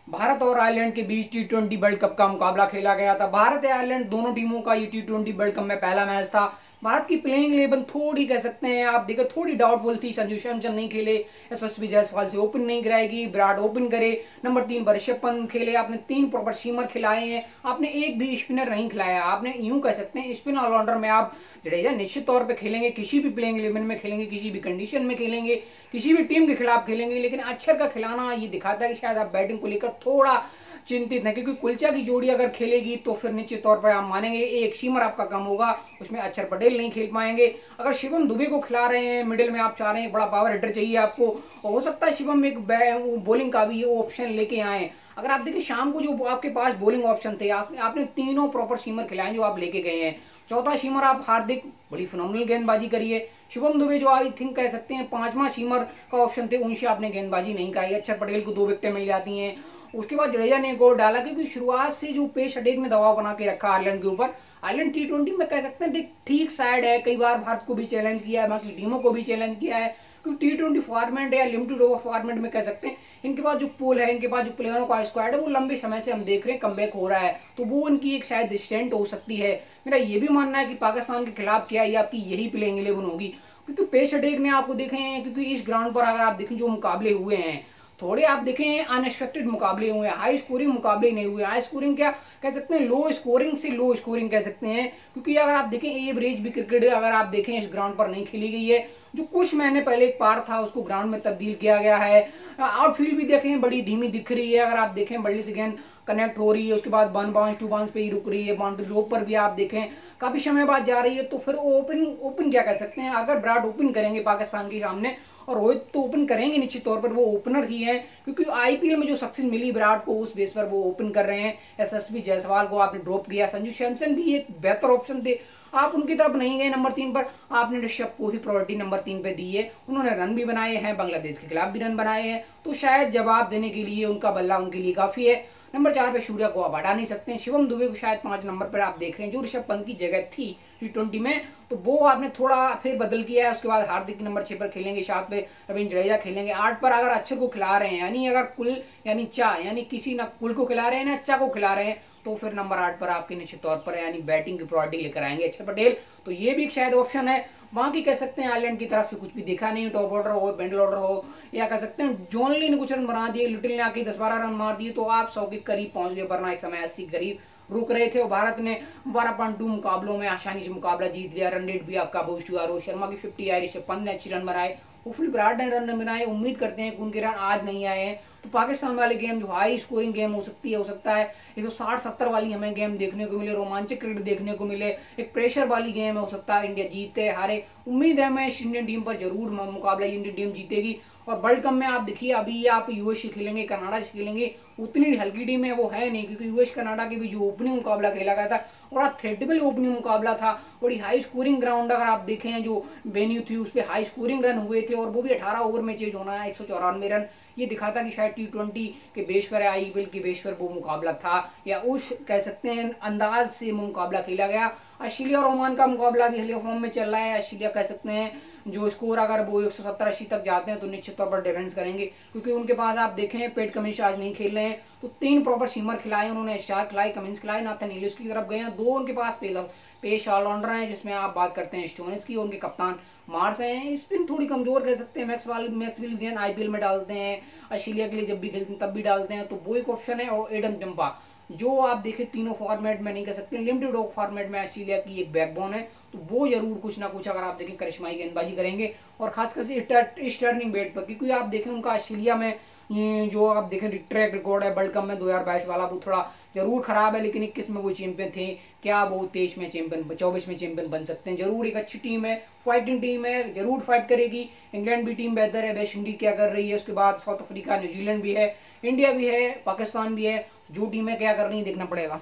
भारत और आयरलैंड के बीच टी20 world cup का मुकाबला खेला गया था। भारत या आयरलैंड दोनों टीमों का ये टी20 वर्ल्ड कप में पहला मैच था। भारत की प्लेइंग 11 थोड़ी कह सकते हैं आप देखो थोड़ी डाउटफुल थी। संजू सैमसन नहीं खेले, यशस्वी जायसवाल से ओपन नहीं कराएगी, विराट ओपन करे, नंबर 3 पर ऋषभ पंत खेले। आपने 3 प्रॉपर सीमर खिलाए हैं, आपने एक भी स्पिनर नहीं खिलाया। आपने यूं कह सकते हैं स्पिन ऑलराउंडर में आप जडेजा निश्चित तौर पर खेलेंगे, किसी भी प्लेइंग 11 में खेलेंगे, किसी भी कंडीशन में खेलेंगे, किसी भी टीम के खिलाफ खेलेंगे। लेकिन अक्षर का खिलाना ये दिखाता है कि शायद आप बैटिंग को लेकर थोड़ा चिंतित है, क्योंकि कुलचा की जोड़ी अगर खेलेगी तो फिर निश्चित तौर पर आप मानेंगे एक सीमर आपका कम होगा, उसमें अक्षर पटेल नहीं खेल पाएंगे। अगर शिवम दुबे को खिला रहे हैं, मिडिल में आप चाह रहे हैं बड़ा पावर हिटर चाहिए आपको, और हो सकता है शिवम एक बॉलिंग का भी ऑप्शन लेके आए। अगर आप देखिए शाम को जो आपके पास बॉलिंग ऑप्शन थे, आपने तीनों प्रॉपर सीमर खिलाए जो आप लेके गए हैं। चौथा सीमर आप हार्दिक बड़ी फिनोमिनल गेंदबाजी करिए। शुभम दुबे जो आई थिंक कह सकते हैं पांचवा सीमर का ऑप्शन थे, उनसे आपने गेंदबाजी नहीं कराई। अक्षर पटेल को 2 विकेटें मिल जाती हैं। उसके बाद जडेजा ने गोल डाला, क्योंकि शुरुआत से जो पेश अटैक ने दबाव बना के रखा आयरलैंड के ऊपर। आयरलैंड टी20 में कह सकते हैं ठीक साइड है, कई बार भारत को भी चैलेंज किया है, बाकी टीमों को भी चैलेंज किया है। क्योंकि टी20 फॉर्मेट या लिमिटेड ओवर फॉर्मेट में कह सकते हैं इनके पास जो पूल है, इनके पास जो प्लेयरों का स्क्वाड है, वो लंबे समय से हम देख रहे हैं कमबैक हो रहा है, तो वो इनकी एक शायद स्ट्रेंथ हो सकती है। मेरा ये भी मानना है कि पाकिस्तान के खिलाफ क्या ये आपकी यही प्लेइंग 11 होगी, क्योंकि पेश अटैक ने आपको देखे हैं। क्योंकि इस ग्राउंड पर अगर आप देखें जो मुकाबले हुए हैं, थोड़े आप देखें अनएक्सपेक्टेड मुकाबले हुए हैं, हाई स्कोरिंग मुकाबले नहीं हुए। हाई स्कोरिंग क्या कह सकते हैं, लो स्कोरिंग से लो स्कोरिंग कह सकते हैं। क्योंकि अगर आप देखें एवरेज भी क्रिकेट अगर आप देखें इस ग्राउंड पर नहीं खेली गई है। जो कुछ महीने पहले एक पार था उसको ग्राउंड में तब्दील किया गया है। आउटफील्ड भी देखें बड़ी धीमी दिख रही है। अगर आप देखें बल्ली से गेंद कनेक्ट हो रही है, उसके बाद 1 बाउंस 2 बाउंस पे ही रुक रही है। बाउंड्री रोप पर भी आप देखें काफी समय बाद जा रही है। तो फिर ओपन क्या कह सकते हैं, अगर विराट ओपन करेंगे पाकिस्तान के सामने और रोहित तो ओपन करेंगे निश्चित तौर पर, वो ओपनर ही है। क्योंकि आईपीएल में जो सक्सेस मिली विराट को उस बेस पर वो ओपन कर रहे हैं। यशस्वी जायसवाल को आपने ड्रॉप किया, संजू सैमसन भी एक बेहतर ऑप्शन थे, आप उनकी तरफ नहीं गए नंबर 3 पर। आपने ऋषभ को ही प्रायोरिटी नंबर 3 पे दी है। उन्होंने रन भी बनाए हैं, बांग्लादेश के खिलाफ भी रन बनाए हैं, तो शायद जवाब देने के लिए उनका बल्ला उनके लिए काफी है। नंबर 4 पे सूर्या को आप हटा नहीं सकते हैं। शिवम दुबे को शायद 5 नंबर पर आप देख रहे हैं, जो ऋषभ पंत की जगह थी टी20 में, तो वो आपने थोड़ा फिर बदल किया है। उसके बाद हार्दिक नंबर 6 पर खेलेंगे, 7 पे रविंद्र जडेजा खेलेंगे, 8 पर अगर अक्षर को खिला रहे हैं, यानी अगर कुल यानी चा यानी किसी ना कुल को खिला रहे हैं ना अच्छा को खिला रहे हैं, तो फिर नंबर 8 पर आपके निश्चित तौर पर यानी बैटिंग की प्रायोरिटी लेकर आएंगे अक्षर पटेल, तो ये भी शायद ऑप्शन है। बाकी कह सकते हैं आयरलैंड की तरफ से कुछ भी दिखा नहीं, टॉप ऑर्डर हो मिडिल ऑर्डर हो, या कह सकते हैं जॉनली ने कुछ रन बना दिए, लिटिल ने आके 10-12 रन मार दिए, तो आप 100 के करीब पहुंच गए, वरना एक समय 80 के करीब रुक रहे थे। और भारत ने 12.2 मुकाबलों में आसानी से मुकाबला जीत लिया। रन रेट भी आपका बूस्ट हुआ, रोहित शर्मा की 50 आई, ऋषभ पंत ने अच्छी रन बनाए, उफुल विराट ने रन बनाए। उम्मीद करते हैं कि उनके रन आज नहीं आए हैं, तो पाकिस्तान वाले गेम जो हाई स्कोरिंग गेम हो सकता है 160-70 वाली हमें गेम देखने को मिले, रोमांचक क्रिकेट देखने को मिले, एक प्रेशर वाली गेम हो सकता है इंडिया जीते हारे। उम्मीद है मैं इंडियन टीम पर जरूर मुकाबला इंडियन टीम जीतेगी। और वर्ल्ड कप में आप देखिए अभी आप यूएस से खेलेंगे, कनाडा से खेलेंगे, उतनी हल्की टीम है वो है नहीं, क्योंकि यूएस कनाडा के भी जो ओपनिंग मुकाबला खेला गया था बड़ा थ्रेडेबल ओपनिंग मुकाबला था, बड़ी हाई स्कोरिंग ग्राउंड। अगर आप देखें जो वेन्यू थी उस पर हाई स्कोरिंग रन हुए थे, और वो भी 18 ओवर में चेंज होना है, 194 रन। ये दिखाता कि शायद टी20 के बेस पर आईपीएल के बेस पर वो मुकाबला था, या उस कह सकते हैं अंदाज से मुकाबला खेला गया। ऑस्ट्रेलिया और ओमान का मुकाबला भी हालिया फॉर्म में चल रहा है। ऑस्ट्रेलिया कह सकते हैं जो स्कोर अगर वो 170-80 तक जाते हैं तो निश्चित तौर पर डिफेंस करेंगे, क्योंकि उनके पास आप देखें पेट कमिंस आज नहीं खेल रहे हैं, तो 3 प्रॉपर सीमर खिलाए उन्होंने, स्टार खिलाए, कमिंस खिलाए, नाथन एलिस की तरफ गए हैं। 2 उनके पास पेश ऑलराउंडर हैं, जिसमें आप बात करते हैं स्टोनिस की, उनके कप्तान मार्स हैं। स्पिन थोड़ी कमजोर कह सकते हैं, मैक्सवेल गेंद आईपीएल में डालते हैं, ऑस्ट्रेलिया के लिए जब भी खेलते हैं तब भी डालते हैं, तो वो एक ऑप्शन है। और एडम चंपा जो आप देखें तीनों फॉर्मेट में नहीं कह सकते, लिमिटेड ओवर फॉर्मेट में ऑस्ट्रेलिया की एक बैकबोन है, तो वो जरूर कुछ ना कुछ अगर आप देखें करिश्माई गेंदबाजी करेंगे। और खासकर इस टर्निंग बेट पर, क्योंकि आप देखें उनका ऑस्ट्रेलिया में जो आप देखें ट्रैक रिकॉर्ड है वर्ल्ड कप में 2022 वाला, वो थोड़ा जरूर खराब है, लेकिन 21 में वो चैंपियन थे, क्या वो 23 में चैंपियन 24 में चैंपियन बन सकते हैं। जरूर एक अच्छी टीम है, फाइटिंग टीम है, जरूर फाइट करेगी। इंग्लैंड भी टीम बेहतर है, वेस्ट इंडीज क्या कर रही है, उसके बाद साउथ अफ्रीका न्यूजीलैंड भी है, इंडिया भी है, पाकिस्तान भी है, जो टीमें क्या कर रही है देखना पड़ेगा।